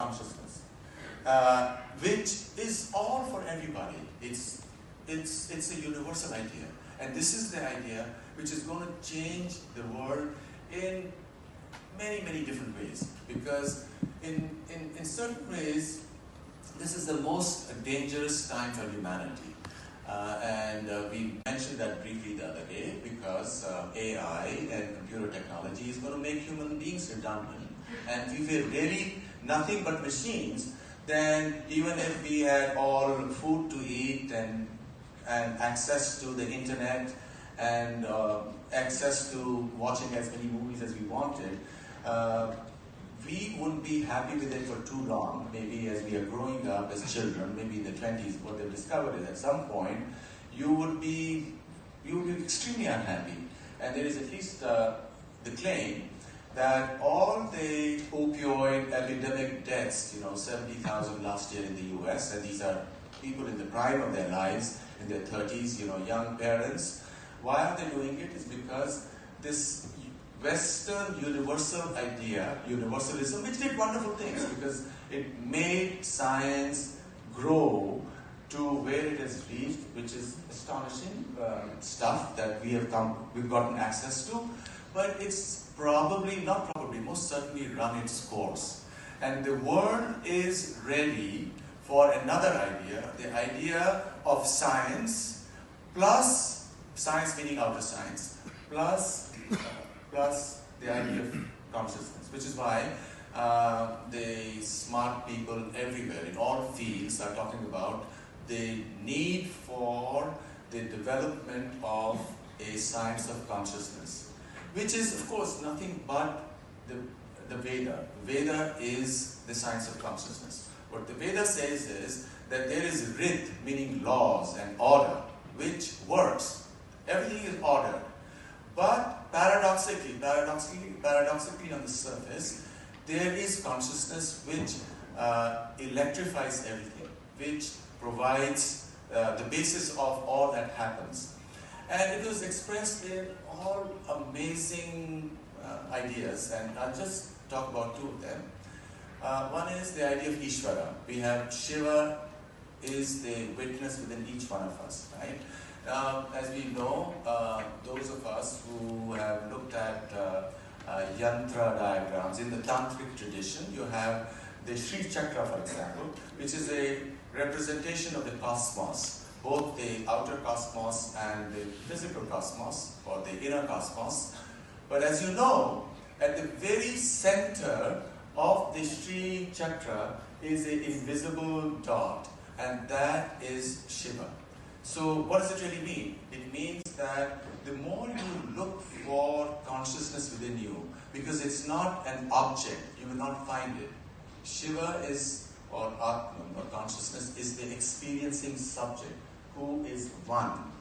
consciousness, which is all for everybody. It's a universal idea, and this is the idea which is going to change the world in many different ways. Because in certain ways, this is the most dangerous time for humanity. We mentioned that briefly the other day, because AI and computer technology is going to make human beings redundant. And if we're really nothing but machines, then even if we had all food to eat and access to the internet and access to watching as many movies as we wanted, we wouldn't be happy with it for too long. Maybe as we are growing up as children, maybe in the 20s, what they've discovered is at some point you would be extremely unhappy. And there is at least the claim that all the opioid epidemic deaths, 70,000 last year in the US, and these are people in the prime of their lives, in their 30s, young parents. Why are they doing it? Is because this Western universal idea, universalism, which did wonderful things because it made science grow to where it has reached, which is astonishing stuff that we've gotten access to, but it's most certainly run its course. And the world is ready for another idea, the idea of science, plus science meaning outer science, plus the idea of consciousness, which is why the smart people everywhere in all fields are talking about the need for the development of a science of consciousness, which is of course nothing but the Veda. Veda is the science of consciousness. What the Veda says is that there is rit, meaning laws and order, which works. Everything is ordered. But paradoxically on the surface, there is consciousness which electrifies everything, which provides the basis of all that happens. And it was expressed in all amazing ideas, and I'll just talk about two of them. One is the idea of Ishvara. We have Shiva is the witness within each one of us, right? As we know, those of us who have looked at yantra diagrams, in the tantric tradition, you have the Sri Chakra, for example, which is a representation of the cosmos, both the outer cosmos and the physical cosmos, or the inner cosmos. But as you know, at the very center of the Sri Chakra is an invisible dot, and that is Shiva. So what does it really mean? It means that the more you look for consciousness within you, because it's not an object, you will not find it. Shiva is, or Atman, or consciousness, is the experiencing subject, who is one.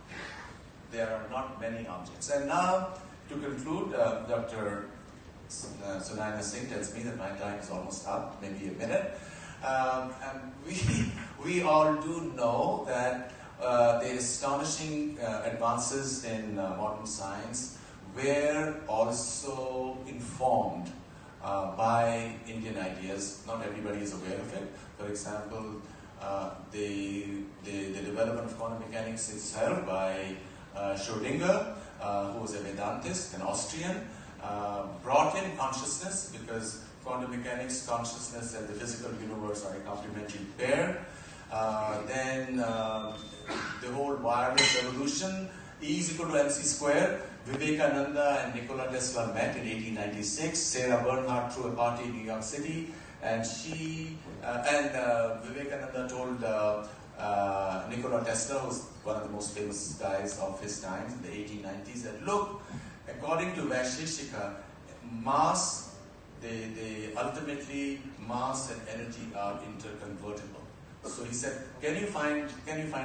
There are not many objects. And now, to conclude, Dr. Sunaina Singh tells me that my time is almost up, maybe a minute. And we all do know that the astonishing advances in modern science were also informed by Indian ideas. Not everybody is aware of it. For example, the development of quantum mechanics itself by Schrödinger, who was a Vedantist, an Austrian, brought in consciousness, because quantum mechanics, consciousness, and the physical universe are a complementary pair. Then the whole wireless revolution, E is equal to mc square. Vivekananda and Nikola Tesla met in 1896. Sarah Bernhardt threw a party in New York City, and Vivekananda told Nikola Tesla, who's one of the most famous guys of his time in the 1890s, that look, according to Vaisheshika, mass, ultimately mass and energy are interconvertible. So he said, can you find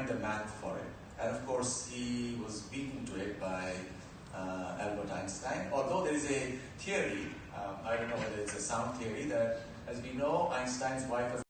the math for it? And of course, he was beaten to it by Albert Einstein. Although there is a theory, I don't know whether it's a sound theory, that as we know, Einstein's wife was